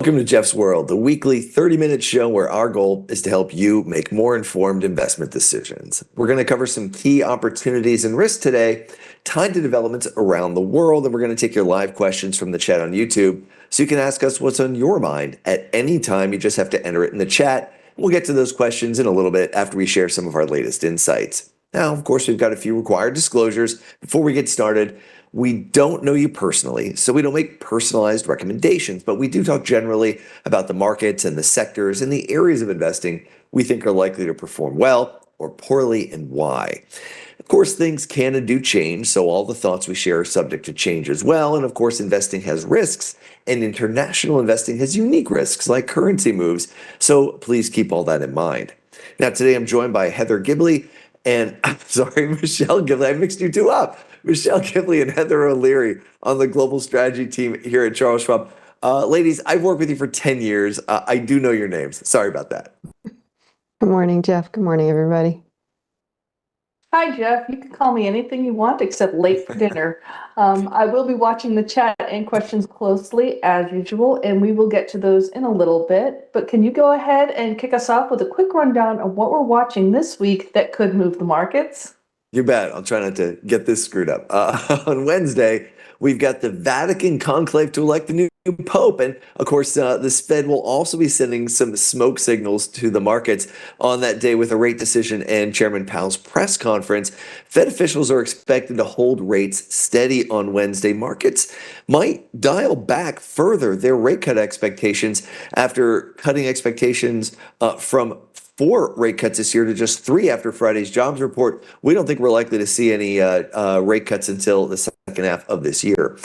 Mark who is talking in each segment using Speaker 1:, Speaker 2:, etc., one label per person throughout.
Speaker 1: Welcome to Jeff's World, the weekly 30-minute show where our goal is to help you make more informed investment decisions. We're going to cover some key opportunities and risks today tied to developments around the world, and we're going to take your live questions from the chat on YouTube, so you can ask us what's on your mind at any time. You just have to enter it in the chat. We'll get to those questions in a little bit after we share some of our latest insights. Now, of course, we've got a few required disclosures before we get started. We don't know you personally, so we don't make personalized recommendations, but we do talk generally about the markets and the sectors and the areas of investing we think are likely to perform well or poorly and why. Of course, things can and do change, so all the thoughts we share are subject to change as well. And of course, investing has risks, and international investing has unique risks like currency moves, so please keep all that in mind. Now, today I'm joined by Heather Gibley and, Michelle Gibley. I mixed you two up. Michelle Gibley and Heather O'Leary on the global strategy team here at Charles Schwab. Ladies, I've worked with you for 10 years. I do know your names. Sorry about that.
Speaker 2: Good morning, Jeff. Good morning, everybody.
Speaker 3: Hi, Jeff. You can call me anything you want except late for dinner. I will be watching the chat and questions closely as usual, and we will get to those in a little bit. But can you go ahead and kick us off with a quick rundown of what we're watching this week that could move the markets?
Speaker 1: You bet. I'll try not to get this screwed up. On Wednesday, we've got the Vatican conclave to elect the new Pope. And of course, this Fed will also be sending some smoke signals to the markets on that day with a rate decision and Chairman Powell's press conference. Fed officials are expected to hold rates steady on Wednesday. Markets might dial back further their rate cut expectations after cutting expectations from 4 rate cuts this year to just 3 after Friday's jobs report. We don't think we're likely to see any rate cuts until the second half of this year.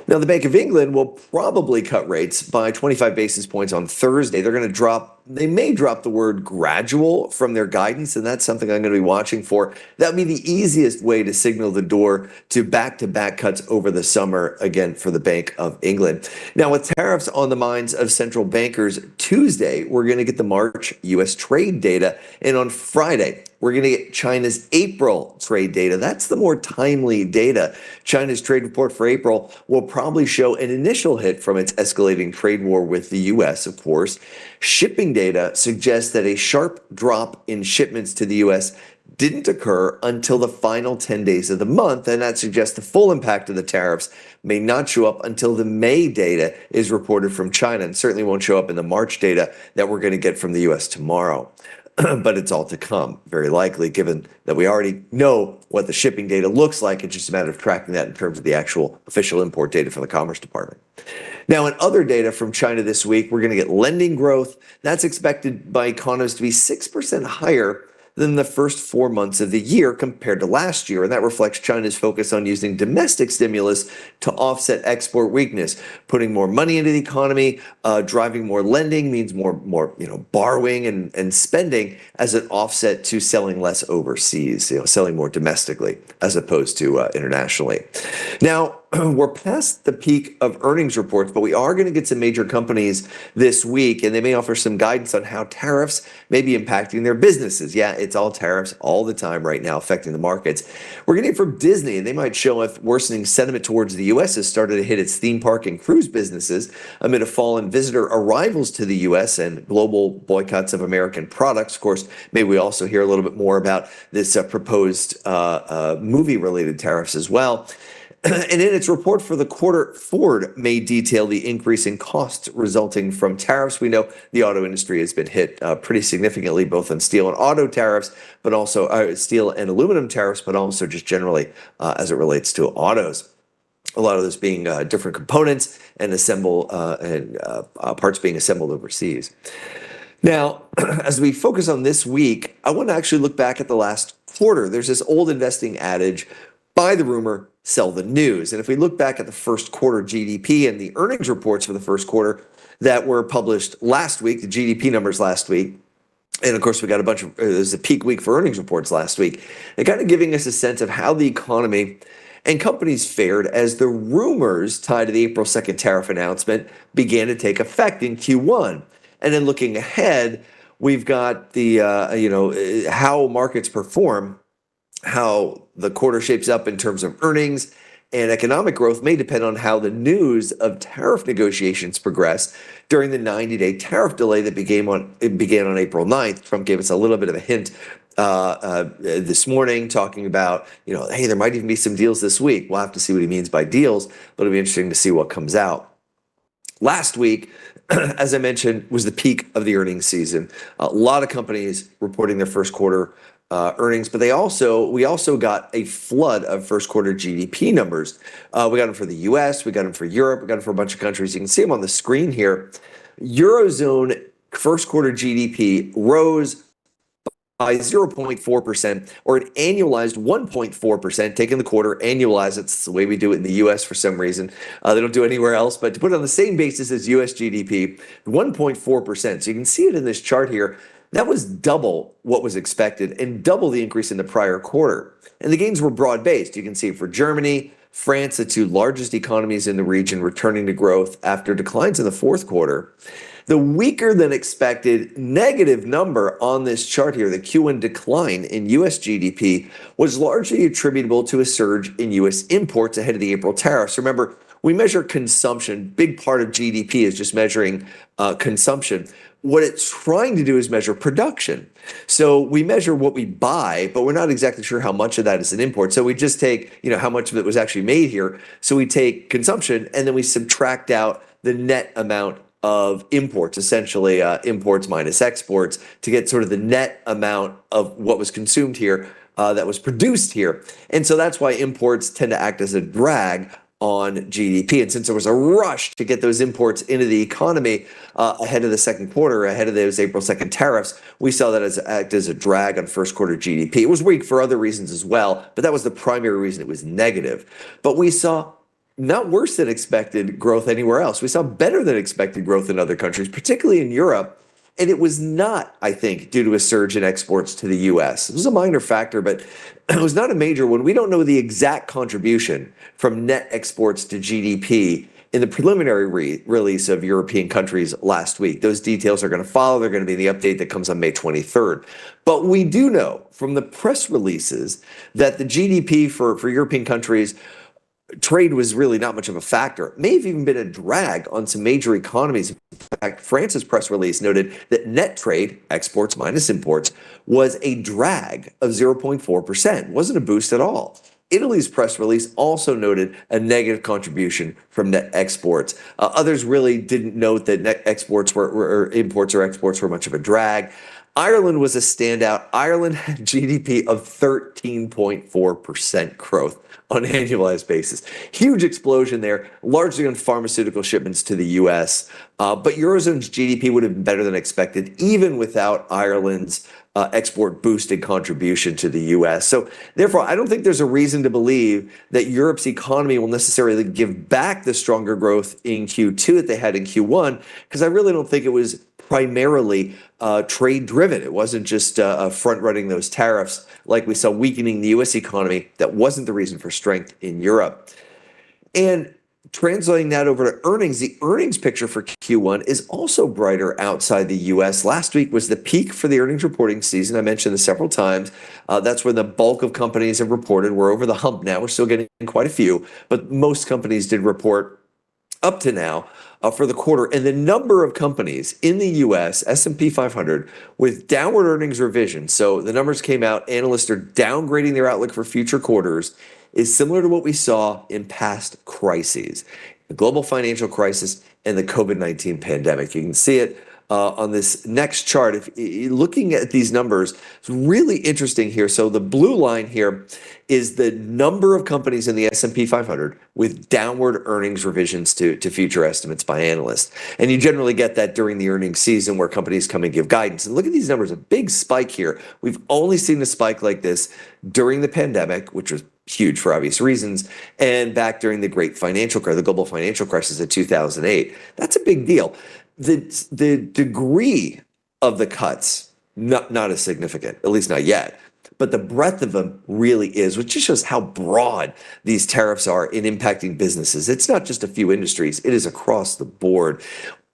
Speaker 1: Now, the Bank of England will probably cut rates by 25 basis points on Thursday. They may drop the word gradual from their guidance, and that's something I'm going to be watching for. That would be the easiest way to signal the door to back-to-back cuts over the summer, again, for the Bank of England. Now, with tariffs on the minds of central bankers, Tuesday, we're going to get the March U.S. trade data, and on Friday, we're going to get China's April trade data. That's the more timely data. China's trade report for April will probably show an initial hit from its escalating trade war with the U.S., of course. Shipping data suggests that a sharp drop in shipments to the U.S. didn't occur until the final 10 days of the month, and that suggests the full impact of the tariffs may not show up until the May data is reported from China, and certainly won't show up in the March data that we're going to get from the U.S. tomorrow. But it's all to come, very likely, given that we already know what the shipping data looks like. It's just a matter of tracking that in terms of the actual official import data from the Commerce Department. Now, in other data from China this week, we're going to get lending growth. That's expected by economists to be 6% higher than the first 4 months of the year compared to last year. And that reflects China's focus on using domestic stimulus to offset export weakness. Putting more money into the economy, driving more lending means more borrowing and spending as an offset to selling less overseas, selling more domestically as opposed to internationally. Now, we're past the peak of earnings reports, but we are going to get some major companies this week, and they may offer some guidance on how tariffs may be impacting their businesses. Yeah, it's all tariffs all the time right now affecting the markets. We're getting it from Disney, and they might show if worsening sentiment towards the U.S. has started to hit its theme park and cruise businesses amid a fall in visitor arrivals to the U.S. and global boycotts of American products. Of course, maybe we also hear a little bit more about this proposed movie-related tariffs as well. And in its report for the quarter, Ford may detail the increase in costs resulting from tariffs. We know the auto industry has been hit pretty significantly, both on steel and auto tariffs, but also steel and aluminum tariffs, but also just generally as it relates to autos. A lot of this being different components and parts being assembled overseas. Now, as we focus on this week, I want to actually look back at the last quarter. There's this old investing adage, buy the rumor, sell the news. And if we look back at the first quarter GDP and the earnings reports for the first quarter that were published last week, the GDP numbers last week, and of course we got it was a peak week for earnings reports last week, they're kind of giving us a sense of how the economy and companies fared as the rumors tied to the April 2nd tariff announcement began to take effect in Q1. And then looking ahead, we've got the, how markets perform. How the quarter shapes up in terms of earnings and economic growth may depend on how the news of tariff negotiations progress during the 90-day tariff delay that began on April 9th. Trump gave us a little bit of a hint this morning, talking about, hey, there might even be some deals this week. We'll have to see what he means by deals, but it'll be interesting to see what comes out. Last week, as I mentioned, was the peak of the earnings season. A lot of companies reporting their first quarter earnings, but we also got a flood of first quarter GDP numbers. We got them for the US, we got them for Europe, we got them for a bunch of countries. You can see them on the screen here. Eurozone first quarter GDP rose by 0.4%, or an annualized 1.4%, taking the quarter, annualize it. It's the way we do it in the US for some reason. They don't do it anywhere else, but to put it on the same basis as US GDP, 1.4%. So you can see it in this chart here. That was double what was expected and double the increase in the prior quarter. And the gains were broad-based. You can see it for Germany, France, the two largest economies in the region, returning to growth after declines in the fourth quarter. The weaker than expected negative number on this chart here, the Q1 decline in US GDP, was largely attributable to a surge in US imports ahead of the April tariffs. Remember, we measure consumption. Big part of GDP is just measuring consumption. What it's trying to do is measure production. So we measure what we buy, but we're not exactly sure how much of that is an import. So we just take, how much of it was actually made here. So we take consumption and then we subtract out the net amount of imports, essentially imports minus exports, to get sort of the net amount of what was consumed here, that was produced here. And so that's why imports tend to act as a drag on GDP. And since there was a rush to get those imports into the economy ahead of the second quarter, ahead of those April 2nd tariffs, we saw that act as a drag on first quarter GDP. It was weak for other reasons as well, but that was the primary reason it was negative. But we saw not worse than expected growth anywhere else. We saw better than expected growth in other countries, particularly in Europe. And it was not, I think, due to a surge in exports to the US. It was a minor factor, but it was not a major one. We don't know the exact contribution from net exports to GDP in the preliminary release of European countries last week. Those details are going to follow. They're going to be the update that comes on May 23rd. But we do know from the press releases that the GDP for European countries, trade was really not much of a factor. It may have even been a drag on some major economies. In fact, France's press release noted that net trade, exports minus imports, was a drag of 0.4%. It wasn't a boost at all. Italy's press release also noted a negative contribution from net exports. Others really didn't note that net exports or imports or exports were much of a drag. Ireland was a standout. Ireland had GDP of 13.4% growth on an annualized basis. Huge explosion there, largely on pharmaceutical shipments to the US. But Eurozone's GDP would have been better than expected, even without Ireland's export boosted contribution to the US. So therefore, I don't think there's a reason to believe that Europe's economy will necessarily give back the stronger growth in Q2 that they had in Q1, because I really don't think it was primarily trade driven. It wasn't just front running those tariffs like we saw weakening the US economy. That wasn't the reason for strength in Europe. And translating that over to earnings, the earnings picture for Q1 is also brighter outside the US. Last week was the peak for the earnings reporting season. I mentioned this several times. That's when the bulk of companies have reported. We're over the hump now. We're still getting quite a few, but most companies did report up to now for the quarter. And the number of companies in the US, S&P 500, with downward earnings revision, so the numbers came out, analysts are downgrading their outlook for future quarters, is similar to what we saw in past crises, the global financial crisis and the COVID-19 pandemic. You can see it on this next chart. If looking at these numbers, it's really interesting here. So the blue line here is the number of companies in the S&P 500 with downward earnings revisions to future estimates by analysts. And you generally get that during the earnings season where companies come and give guidance. And look at these numbers, a big spike here. We've only seen a spike like this during the pandemic, which was huge for obvious reasons, and back during the the global financial crisis of 2008. That's a big deal. The degree of the cuts, not as significant, at least not yet, but the breadth of them really is, which just shows how broad these tariffs are in impacting businesses. It's not just a few industries, it is across the board.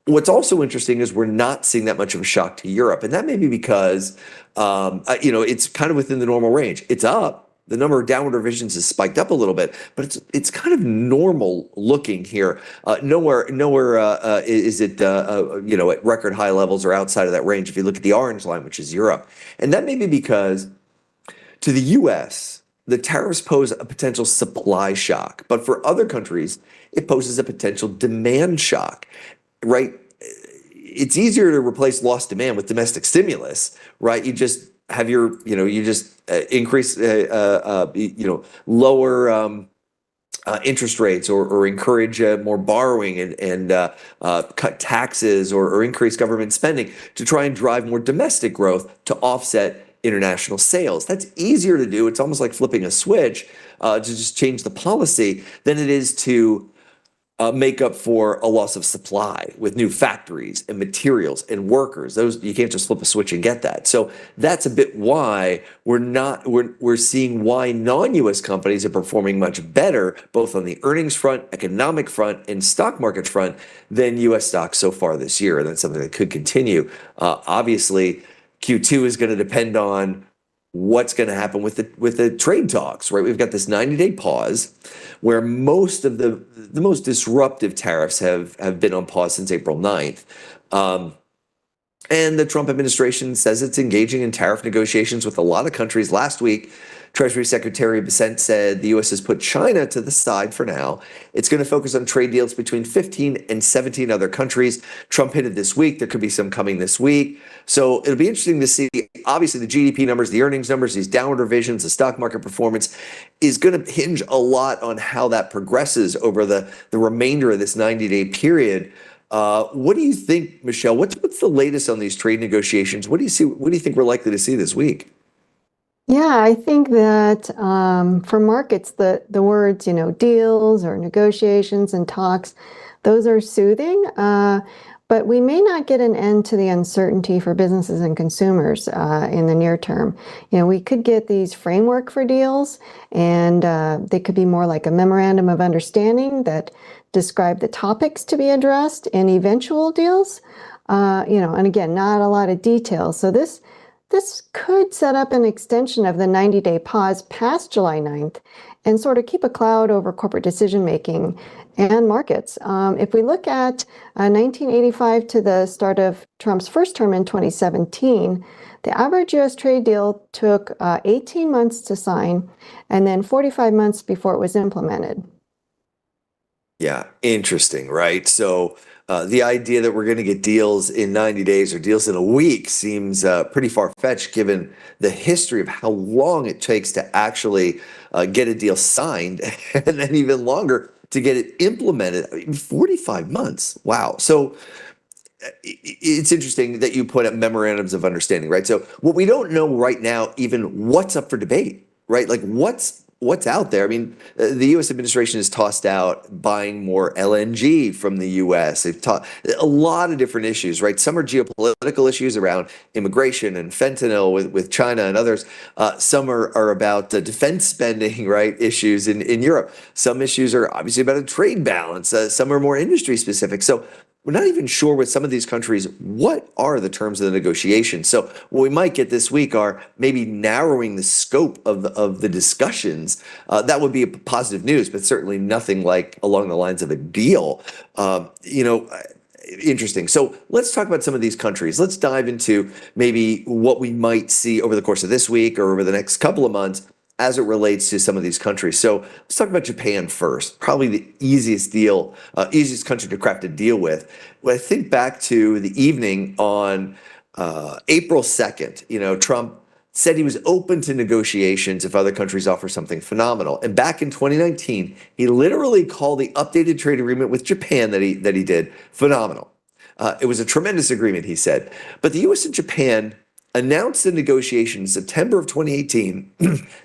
Speaker 1: What's also interesting is we're not seeing that much of a shock to Europe, and that may be because it's kind of within the normal range. It's up, the number of downward revisions has spiked up a little bit, but it's kind of normal looking here. Nowhere is it at record high levels or outside of that range. If you look at the orange line, which is Europe, and that may be because to the U.S. the tariffs pose a potential supply shock, but for other countries it poses a potential demand shock, right? It's easier to replace lost demand with domestic stimulus, right? You just have increase, lower interest rates or encourage more borrowing and cut taxes or increase government spending to try and drive more domestic growth to offset international sales. That's easier to do. It's almost like flipping a switch to just change the policy than it is to make up for a loss of supply with new factories and materials and workers. Those, you can't just flip a switch and get that. So that's a bit why we're seeing why non-US companies are performing much better, both on the earnings front, economic front, and stock market front than US stocks so far this year. And that's something that could continue. Obviously, Q2 is going to depend on what's going to happen with the trade talks, right? We've got this 90-day pause where most of the most disruptive tariffs have been on pause since April 9th. And the Trump administration says it's engaging in tariff negotiations with a lot of countries. Last week, Treasury Secretary Bessent said the U.S. has put China to the side for now. It's going to focus on trade deals between 15 and 17 other countries. Trump hinted this week there could be some coming this week. So it'll be interesting to see. Obviously, the GDP numbers, the earnings numbers, these downward revisions, the stock market performance is going to hinge a lot on how that progresses over the remainder of this 90-day period. What do you think, Michelle? What's the latest on these trade negotiations? What do you see? What do you think we're likely to see this week?
Speaker 2: Yeah, I think that for markets, the words, deals or negotiations and talks, those are soothing, but we may not get an end to the uncertainty for businesses and consumers in the near term. We could get these framework for deals, and they could be more like a memorandum of understanding that describe the topics to be addressed in eventual deals, and again, not a lot of details. So this could set up an extension of the 90-day pause past July 9th and sort of keep a cloud over corporate decision-making and markets. If we look at 1985 to the start of Trump's first term in 2017, the average U.S. trade deal took 18 months to sign and then 45 months before it was implemented.
Speaker 1: Yeah, interesting, right? So the idea that we're going to get deals in 90 days or deals in a week seems pretty far-fetched given the history of how long it takes to actually get a deal signed and then even longer to get it implemented. I mean, 45 months. Wow. So it's interesting that you put up memorandums of understanding, right? So what we don't know right now, even what's up for debate, right? Like what's out there. I mean, the U.S. administration has tossed out buying more LNG from the U.S. They've taught a lot of different issues, right? Some are geopolitical issues around immigration and fentanyl with China and others. Some are about defense spending, right? Issues in Europe. Some issues are obviously about a trade balance. Some are more industry specific. So we're not even sure with some of these countries what are the terms of the negotiation. So what we might get this week are maybe narrowing the scope of the discussions. That would be a positive news, but certainly nothing like along the lines of a deal. Interesting. So let's talk about some of these countries. Let's dive into maybe what we might see over the course of this week or over the next couple of months as it relates to some of these countries. So let's talk about Japan first, probably the easiest country to craft a deal with. When I think back to the evening on April 2nd, Trump said he was open to negotiations if other countries offer something phenomenal. And back in 2019, he literally called the updated trade agreement with Japan that he did phenomenal. It was a tremendous agreement, he said. But the U.S. and Japan announced the negotiation in September of 2018.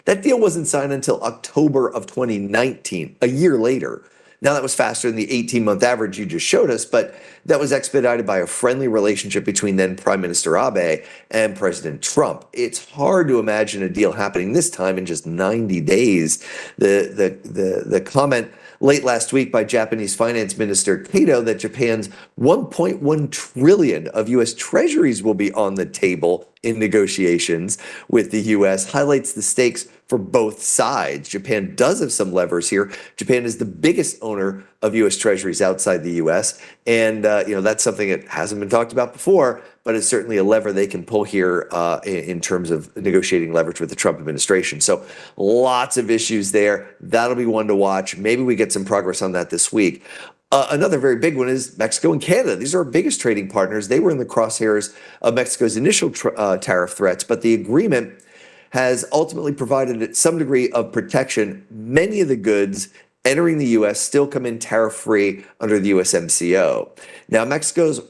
Speaker 1: That deal wasn't signed until October of 2019, a year later. Now, that was faster than the 18-month average you just showed us, but that was expedited by a friendly relationship between then Prime Minister Abe and President Trump. It's hard to imagine a deal happening this time in just 90 days. The comment late last week by Japanese Finance Minister Kato that Japan's 1.1 trillion of U.S. treasuries will be on the table in negotiations with the U.S. highlights the stakes for both sides. Japan does have some levers here. Japan is the biggest owner of U.S. Treasuries outside the U.S., and that's something that hasn't been talked about before, but it's certainly a lever they can pull here in terms of negotiating leverage with the Trump administration. So lots of issues there. That'll be one to watch. Maybe we get some progress on that this week. Another very big one is Mexico and Canada. These are our biggest trading partners. They were in the crosshairs of Mexico's initial tariff threats, but the agreement has ultimately provided some degree of protection. Many of the goods entering the U.S. still come in tariff-free under the USMCA. Now, Mexico's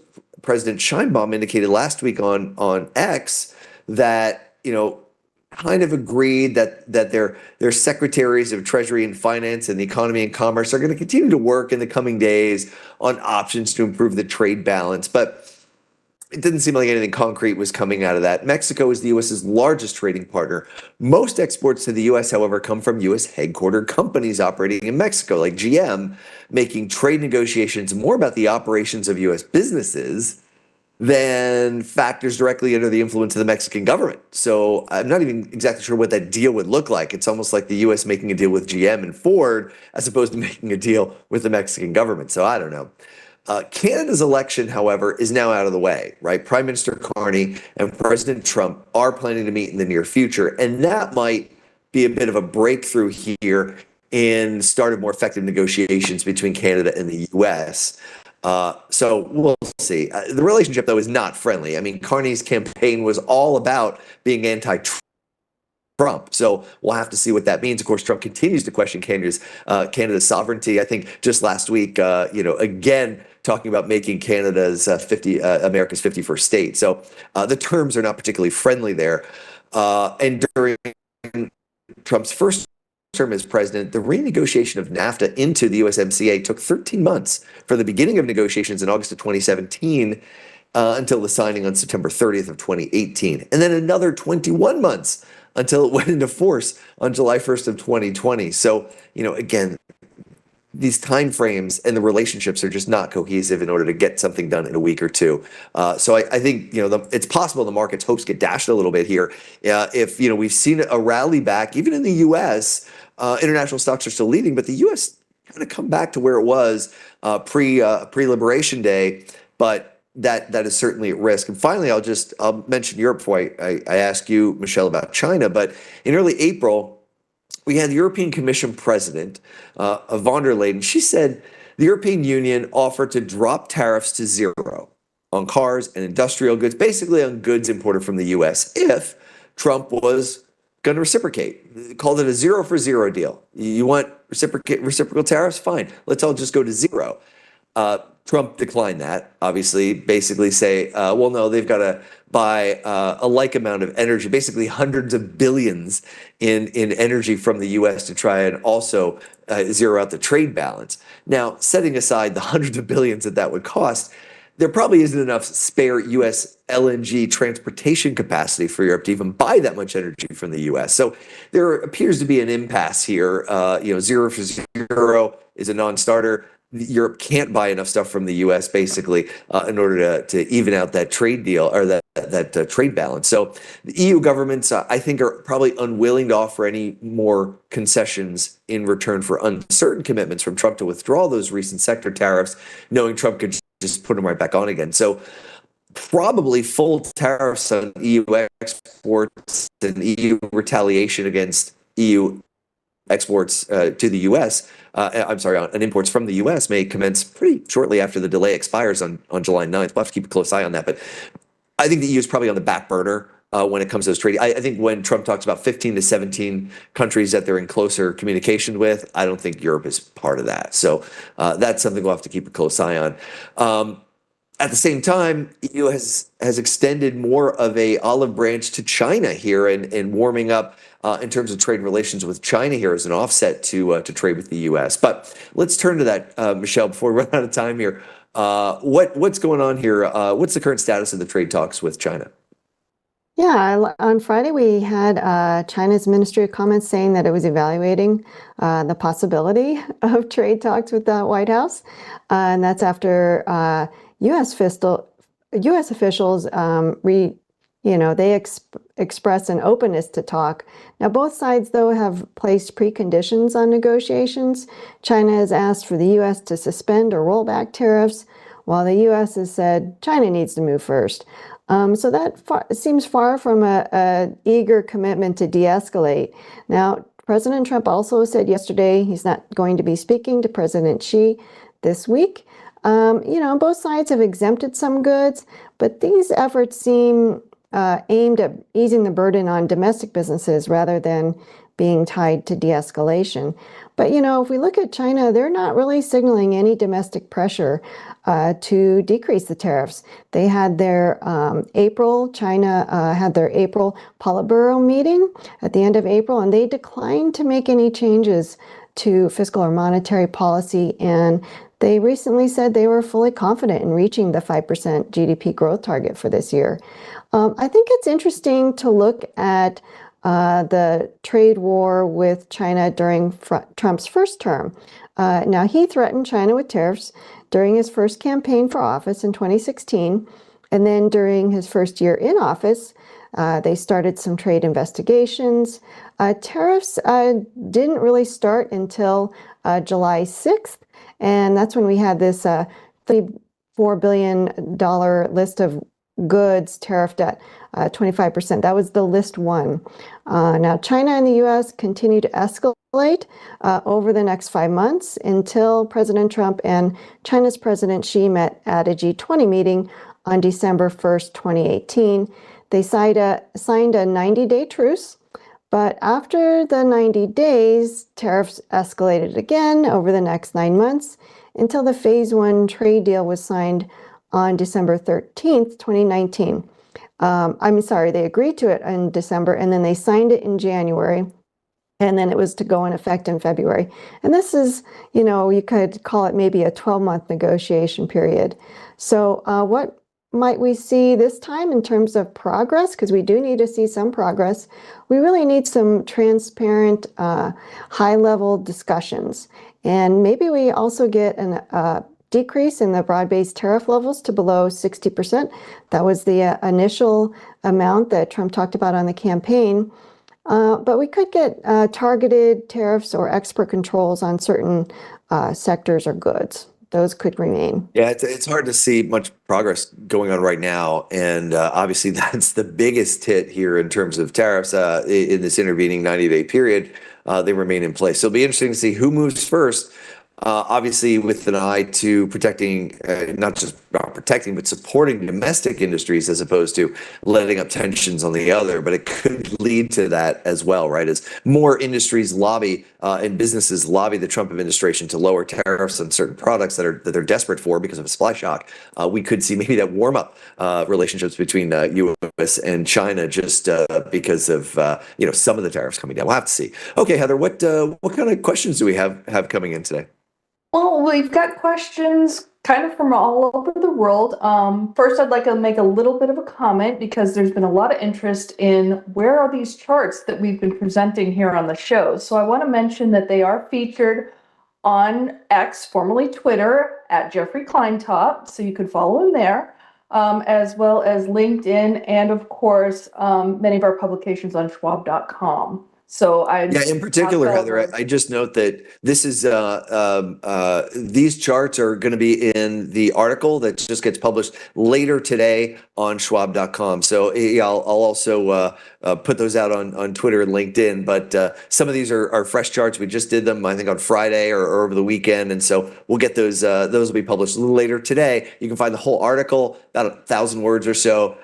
Speaker 1: President Sheinbaum indicated last week on X that, kind of agreed that their secretaries of Treasury and Finance and the Economy and Commerce are going to continue to work in the coming days on options to improve the trade balance. But it didn't seem like anything concrete was coming out of that. Mexico is the U.S.'s largest trading partner. Most exports to the U.S., however, come from U.S. headquartered companies operating in Mexico, like GM, making trade negotiations more about the operations of U.S. businesses than factors directly under the influence of the Mexican government. So I'm not even exactly sure what that deal would look like. It's almost like the U.S. making a deal with GM and Ford as opposed to making a deal with the Mexican government. So I don't know. Canada's election, however, is now out of the way, right? Prime Minister Carney and President Trump are planning to meet in the near future, and that might be a bit of a breakthrough here in start of more effective negotiations between Canada and the U.S. So we'll see. The relationship, though, is not friendly. I mean, Carney's campaign was all about being anti-Trump. So we'll have to see what that means. Of course, Trump continues to question Canada's sovereignty. I think just last week, again, talking about making Canada's America's 51st state. So the terms are not particularly friendly there. And during Trump's first term as president, the renegotiation of NAFTA into the USMCA took 13 months from the beginning of negotiations in August of 2017 until the signing on September 30th of 2018. And then another 21 months until it went into force on July 1st of 2020. So, again, these time frames and the relationships are just not cohesive in order to get something done in a week or two. So I think it's possible the market's hopes get dashed a little bit here. If we've seen a rally back, even in the U.S., international stocks are still leading, but the U.S. kind of come back to where it was pre-Liberation Day, but that is certainly at risk. And finally, I'll mention Europe before I ask you, Michelle, about China. But in early April, we had the European Commission President, von der Leyen. She said the European Union offered to drop tariffs to zero on cars and industrial goods, basically on goods imported from the U.S., if Trump was going to reciprocate. Called it a zero for zero deal. You want reciprocal tariffs? Fine. Let's all just go to zero. Trump declined that, obviously, basically say, well, no, they've got to buy a like amount of energy, basically hundreds of billions in energy from the U.S. to try and also zero out the trade balance. Now, setting aside the hundreds of billions that would cost, there probably isn't enough spare U.S. LNG transportation capacity for Europe to even buy that much energy from the U.S. So there appears to be an impasse here. Zero for zero is a non-starter. Europe can't buy enough stuff from the U.S. basically in order to even out that trade deal or that trade balance. So the EU governments, I think, are probably unwilling to offer any more concessions in return for uncertain commitments from Trump to withdraw those recent sector tariffs, knowing Trump could just put them right back on again. So probably full tariffs on EU exports and EU retaliation against EU exports to the U.S. On imports from the U.S. may commence pretty shortly after the delay expires on July 9th. We'll have to keep a close eye on that. But I think the EU is probably on the back burner when it comes to those trade. I think when Trump talks about 15 to 17 countries that they're in closer communication with, I don't think Europe is part of that. So that's something we'll have to keep a close eye on. At the same time, EU has extended more of a olive branch to China here and warming up in terms of trade relations with China here as an offset to trade with the U.S. But let's turn to that, Michelle, before we run out of time here. What's going on here? What's the current status of the trade talks with China?
Speaker 2: Yeah, on Friday we had China's Ministry of Commerce saying that it was evaluating the possibility of trade talks with the White House, and that's after U.S. officials they express an openness to talk. Now, both sides, though, have placed preconditions on negotiations. China has asked for the U.S. to suspend or roll back tariffs, while the U.S. has said China needs to move first. So that seems far from an eager commitment to de-escalate. Now, President Trump also said yesterday he's not going to be speaking to President Xi this week. Both sides have exempted some goods, but these efforts seem aimed at easing the burden on domestic businesses rather than being tied to de-escalation. But, if we look at China, they're not really signaling any domestic pressure to decrease the tariffs. They had their China had their April Politburo meeting at the end of April, and they declined to make any changes to fiscal or monetary policy. And they recently said they were fully confident in reaching the 5% GDP growth target for this year. I think it's interesting to look at the trade war with China during Trump's first term. Now, he threatened China with tariffs during his first campaign for office in 2016, and then during his first year in office, they started some trade investigations. Tariffs didn't really start until July 6th, and that's when we had this $34 billion list of goods tariffed at 25%. That was the list one. Now, China and the U.S. continue to escalate over the next 5 months until President Trump and China's President Xi met at a G20 meeting on December 1st, 2018. They signed a 90-day truce, but after the 90 days, tariffs escalated again over the next 9 months until the Phase 1 trade deal was signed on December 13th, 2019. I'm sorry, they agreed to it in December, and then they signed it in January, and then it was to go in effect in February. And this is, you could call it maybe a 12-month negotiation period. So what might we see this time in terms of progress? Because we do need to see some progress. We really need some transparent, high-level discussions. And maybe we also get a decrease in the broad-based tariff levels to below 60%. That was the initial amount that Trump talked about on the campaign. But we could get targeted tariffs or export controls on certain sectors or goods. Those could remain.
Speaker 1: Yeah, it's hard to see much progress going on right now, and obviously that's the biggest hit here in terms of tariffs in this intervening 90-day period. They remain in place. So it'll be interesting to see who moves first. Obviously, with an eye to protecting, not just protecting, but supporting domestic industries as opposed to letting up tensions on the other. But it could lead to that as well, right? As more industries lobby and businesses lobby the Trump administration to lower tariffs on certain products that they're desperate for because of a supply shock, we could see maybe that warm up relationships between U.S. and China just because of some of the tariffs coming down. We'll have to see. Okay, Heather, what kind of questions do we have coming in today?
Speaker 3: Well, we've got questions kind of from all over the world. First, I'd like to make a little bit of a comment because there's been a lot of interest in where are these charts that we've been presenting here on the show. So I want to mention that they are featured on X, formerly Twitter, at Jeffrey Kleintop. So you can follow him there, as well as LinkedIn, and of course, many of our publications on Schwab.com. So
Speaker 1: in particular, Heather, I just note that this is these charts are going to be in the article that just gets published later today on Schwab.com. So I'll also put those out on Twitter and LinkedIn. But some of these are fresh charts. We just did them, I think, on Friday or over the weekend, and so we'll get those. Those will be published a little later today. You can find the whole article, about 1,000 words or so.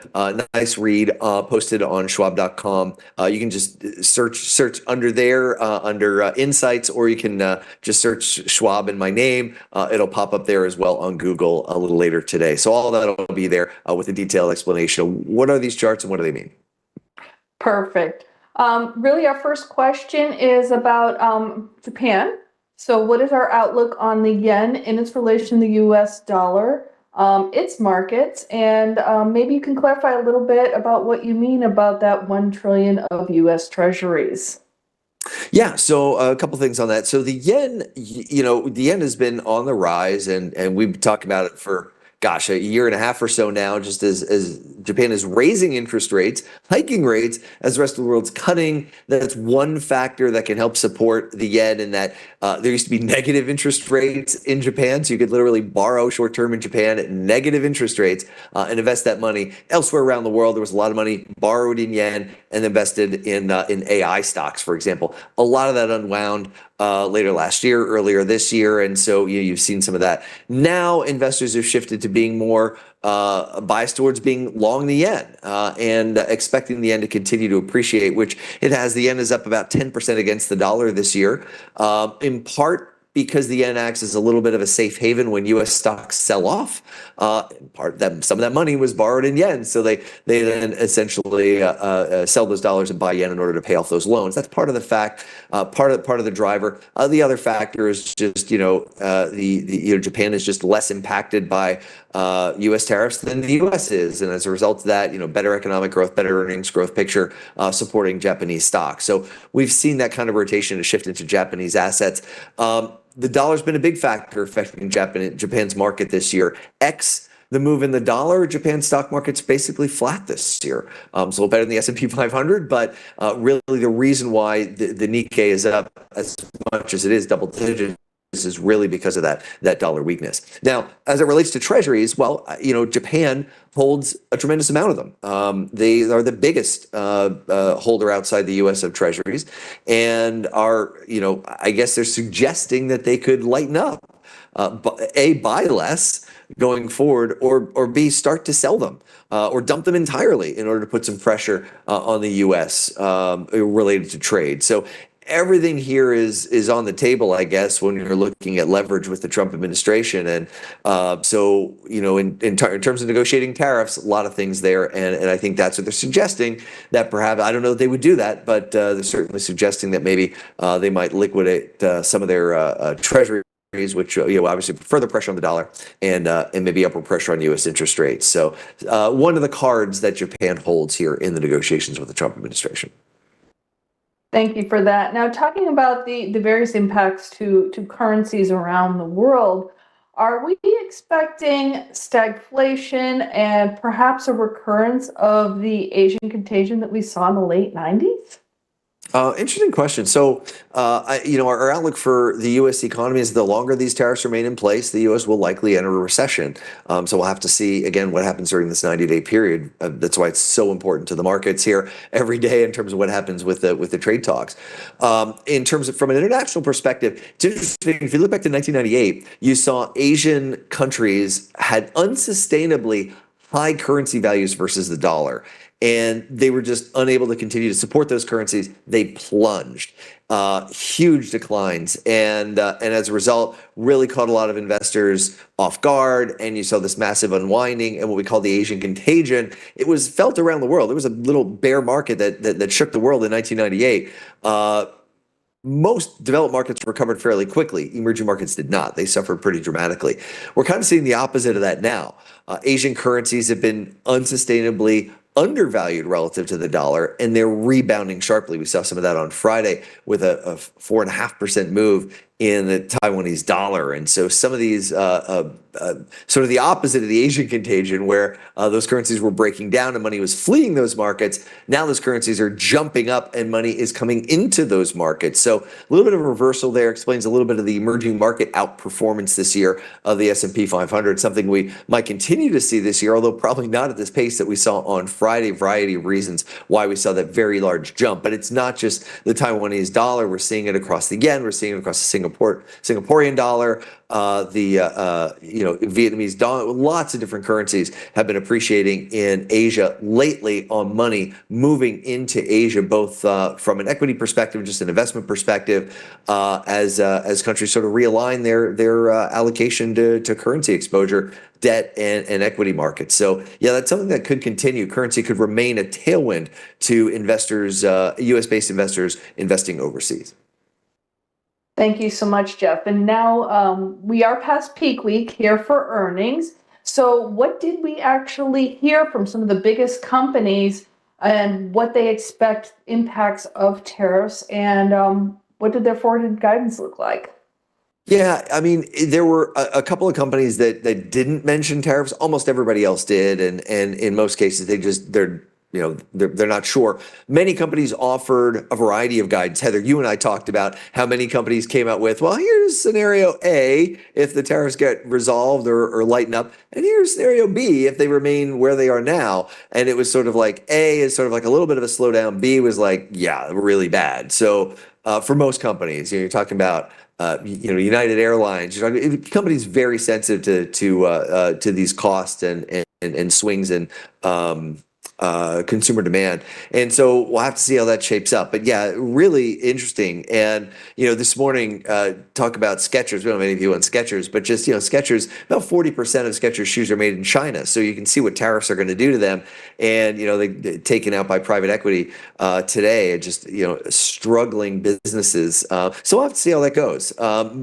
Speaker 1: Nice read, posted on Schwab.com. You can just search under there under insights, or you can just search Schwab and my name. It'll pop up there as well on Google a little later today. So all that will be there with a detailed explanation of what are these charts and what do they mean.
Speaker 3: Perfect. Really, our first question is about Japan. So what is our outlook on the yen in its relation to the US dollar, its markets, and maybe you can clarify a little bit about what you mean about that 1 trillion of US treasuries.
Speaker 1: Yeah, so a couple things on that. So the yen, the yen has been on the rise, and we've talked about it for gosh, a year and a half or so now, just as Japan is raising interest rates, hiking rates, as the rest of the world's cutting. That's one factor that can help support the yen, in that there used to be negative interest rates in Japan. So you could literally borrow short-term in Japan at negative interest rates and invest that money elsewhere around the world. There was a lot of money borrowed in yen and invested in AI stocks, for example. A lot of that unwound later last year, earlier this year, and so you've seen some of that. Now investors have shifted to being more biased towards being long the yen and expecting the yen to continue to appreciate, which it has. The yen is up about 10% against the dollar this year, in part because the yen acts as a little bit of a safe haven when U.S. stocks sell off. In part, that some of that money was borrowed in yen, so they then essentially sell those dollars and buy yen in order to pay off those loans. That's part of the fact, part of the driver. The other factor is just Japan is just less impacted by U.S. tariffs than the U.S. is, and as a result of that, better economic growth, better earnings growth picture supporting Japanese stocks. So we've seen that kind of rotation to shift into Japanese assets. The dollar's been a big factor affecting Japan's market this year. The move in the dollar, Japan's stock market's basically flat this year. It's a little better than the S&P 500, but really the reason why the Nikkei is up as much as it is, double digits, is really because of that dollar weakness. Now, as it relates to treasuries, well, Japan holds a tremendous amount of them. They are the biggest holder outside the U.S. of treasuries, and are, I guess they're suggesting that they could lighten up, buy less going forward, or B, start to sell them or dump them entirely in order to put some pressure on the U.S. Related to trade. So everything here is on the table, I guess, when you're looking at leverage with the Trump administration. And in terms of negotiating tariffs, a lot of things there. And I think that's what they're suggesting, that perhaps, I don't know that they would do that, but they're certainly suggesting that maybe they might liquidate some of their treasuries, which obviously put further pressure on the dollar and maybe upward pressure on U.S. interest rates. So one of the cards that Japan holds here in the negotiations with the Trump administration.
Speaker 3: Thank you for that. Now, talking about the various impacts to currencies around the world, are we expecting stagflation and perhaps a recurrence of the Asian contagion that we saw in the late 90s?
Speaker 1: Interesting question. So, our outlook for the U.S. economy is the longer these tariffs remain in place, the U.S. will likely enter a recession. So we'll have to see, again, what happens during this 90-day period. That's why it's so important to the markets here every day in terms of what happens with the trade talks. In terms of, from an international perspective, it's interesting. If you look back to 1998, you saw Asian countries had unsustainably high currency values versus the dollar, and they were just unable to continue to support those currencies. They plunged, huge declines, and as a result, really caught a lot of investors off guard. And you saw this massive unwinding and what we call the Asian contagion. It was felt around the world. There was a little bear market that shook the world in 1998. Most developed markets recovered fairly quickly. Emerging markets did not. They suffered pretty dramatically. We're kind of seeing the opposite of that now. Asian currencies have been unsustainably undervalued relative to the dollar, and they're rebounding sharply. We saw some of that on Friday with a 4.5% move in the Taiwanese dollar. And so some of these sort of the opposite of the Asian contagion, where those currencies were breaking down and money was fleeing those markets. Now those currencies are jumping up and money is coming into those markets. So a little bit of a reversal there explains a little bit of the emerging market outperformance this year of the S&P 500, something we might continue to see this year, although probably not at this pace that we saw on Friday. A variety of reasons why we saw that very large jump. But it's not just the Taiwanese dollar. We're seeing it across the yen. We're seeing it across the Singaporean dollar, the Vietnamese dollar. Lots of different currencies have been appreciating in Asia lately on money moving into Asia, both from an equity perspective, just an investment perspective, as countries sort of realign their allocation to currency exposure, debt and equity markets. So yeah, that's something that could continue. Currency could remain a tailwind to investors, U.S.-based investors investing overseas.
Speaker 3: Thank you so much, Jeff. And now we are past peak week here for earnings. So what did we actually hear from some of the biggest companies and what they expect impacts of tariffs, and what did their forwarded guidance look like?
Speaker 1: Yeah, I mean, there were a couple of companies that didn't mention tariffs. Almost everybody else did, and in most cases, they're not sure. Many companies offered a variety of guidance. Heather, you and I talked about how many companies came out with, well, here's scenario A if the tariffs get resolved or lighten up, and here's scenario B if they remain where they are now. And it was sort of like A is sort of like a little bit of a slowdown. B was like, yeah, really bad. So for most companies, you're talking about United Airlines. Companies very sensitive to these costs and swings in consumer demand, and so we'll have to see how that shapes up. But yeah, really interesting. And this morning, talk about Skechers. We don't have any view on Skechers, but just Skechers. About 40% of Skechers shoes are made in China, so you can see what tariffs are going to do to them. And they're taken out by private equity today, and just struggling businesses. So we'll have to see how that goes.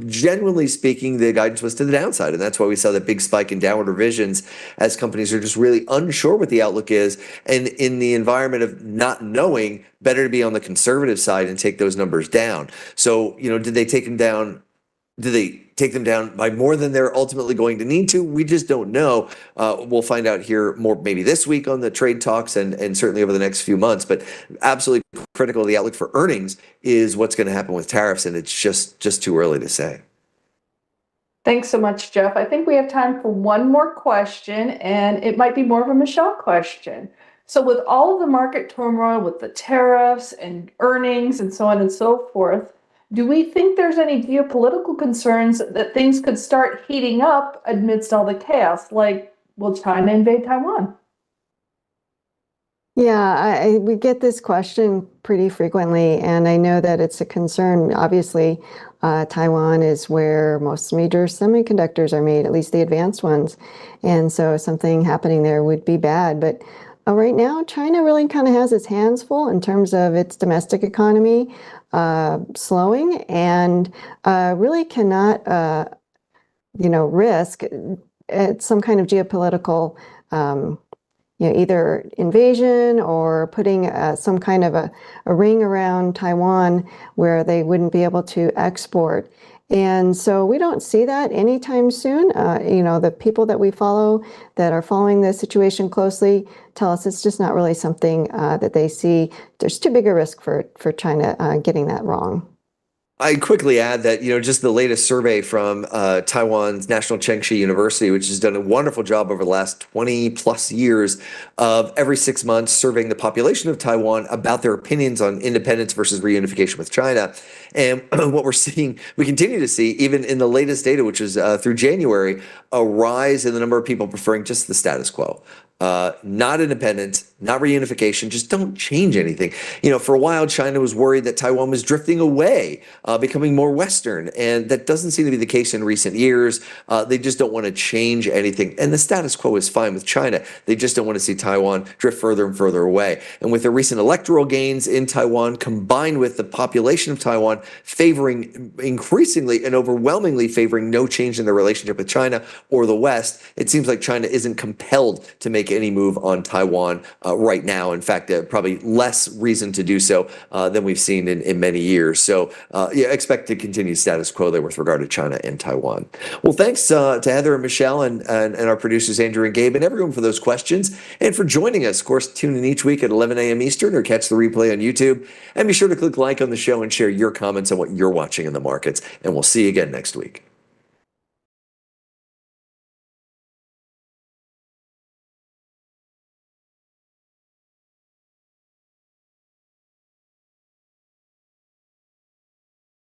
Speaker 1: Generally speaking, the guidance was to the downside, and that's why we saw that big spike in downward revisions as companies are just really unsure what the outlook is. And in the environment of not knowing, better to be on the conservative side and take those numbers down. So, did they take them down? Did they take them down by more than they're ultimately going to need to? We just don't know. We'll find out here more maybe this week on the trade talks and certainly over the next few months. But absolutely critical of the outlook for earnings is what's going to happen with tariffs, and it's just too early to say.
Speaker 3: Thanks so much, Jeff. I think we have time for one more question, and it might be more of a Michelle question. So with all of the market turmoil, with the tariffs and earnings and so on and so forth, do we think there's any geopolitical concerns that things could start heating up amidst all the chaos? Like, will China invade Taiwan?
Speaker 2: Yeah, we get this question pretty frequently, and I know that it's a concern. Obviously, Taiwan is where most major semiconductors are made, at least the advanced ones. And so something happening there would be bad. But right now, China really kind of has its hands full in terms of its domestic economy slowing, and really cannot, risk some kind of geopolitical either invasion or putting some kind of a ring around Taiwan where they wouldn't be able to export. And so we don't see that anytime soon. The people that we follow that are following the situation closely tell us it's just not really something that they see. There's too big a risk for China getting that wrong.
Speaker 1: I quickly add that, just the latest survey from Taiwan's National Chengchi University, which has done a wonderful job over the last 20 plus years of every 6 months surveying the population of Taiwan about their opinions on independence versus reunification with China. And what we're seeing, we continue to see, even in the latest data, which is through January, a rise in the number of people preferring just the status quo. Not independence, not reunification, just don't change anything. For a while, China was worried that Taiwan was drifting away, becoming more Western, and that doesn't seem to be the case in recent years. They just don't want to change anything, and the status quo is fine with China. They just don't want to see Taiwan drift further and further away. And with the recent electoral gains in Taiwan, combined with the population of Taiwan favoring increasingly and overwhelmingly favoring no change in their relationship with China or the West, it seems like China isn't compelled to make any move on Taiwan right now. In fact, probably less reason to do so than we've seen in many years. So expect to continue status quo there with regard to China and Taiwan. Well, thanks to Heather and Michelle and our producers, Andrew and Gabe, and everyone for those questions and for joining us. Of course, tune in each week at 11 a.m. Eastern or catch the replay on YouTube. And be sure to click like on the show and share your comments on what you're watching in the markets. And we'll see you again next week.